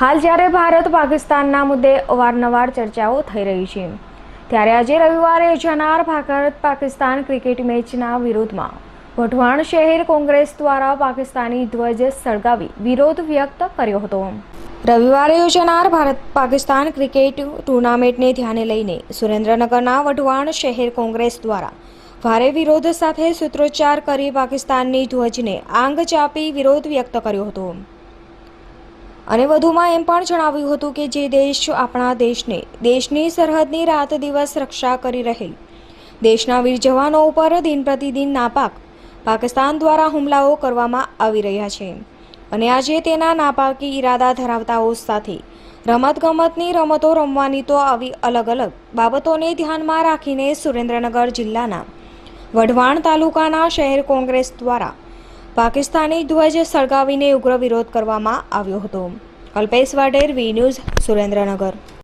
હાલ જ્યારે ભારત પાકિસ્તાનના મુદ્દે અવારનવાર ચર્ચાઓ થઈ રહી છે, ત્યારે આજે રવિવારે યોજાનાર ભારત પાકિસ્તાન ક્રિકેટ મેચના વિરોધમાં વઢવાણ શહેર કોંગ્રેસ દ્વારા પાકિસ્તાની ધ્વજ સળગાવી વિરોધ વ્યક્ત કર્યો હતો। રવિવારે યોજાનાર ભારત પાકિસ્તાન ક્રિકેટ ટુર્નામેન્ટને ધ્યાને લઈને સુરેન્દ્રનગરના વઢવાણ શહેર કોંગ્રેસ દ્વારા ભારે વિરોધ સાથે સૂત્રોચ્ચાર કરી પાકિસ્તાનની ધ્વજને આંગ ચાપી વિરોધ વ્યક્ત કર્યો હતો અને વધુમાં એમ પણ જણાવ્યું હતું કે જે દેશ આપણા દેશની સરહદની રાત દિવસ રક્ષા કરી રહેલ દેશના વીર જવાનો ઉપર દિન પ્રતિદિન નાપાક પાકિસ્તાન દ્વારા હુમલાઓ કરવામાં આવી રહ્યા છે અને આજે તેના નાપાકી ઈરાદા ધરાવતાઓ સાથે રમતગમતની રમતો રમવાની તો આવી અલગ અલગ બાબતોને ધ્યાનમાં રાખીને સુરેન્દ્રનગર જિલ્લાના વઢવાણ તાલુકાના શહેર કોંગ્રેસ દ્વારા પાકિસ્તાની ધ્વજ સળગાવીને ઉગ્ર વિરોધ કરવામાં આવ્યો હતો। Kalpesh Vader, V news, Surendranagar.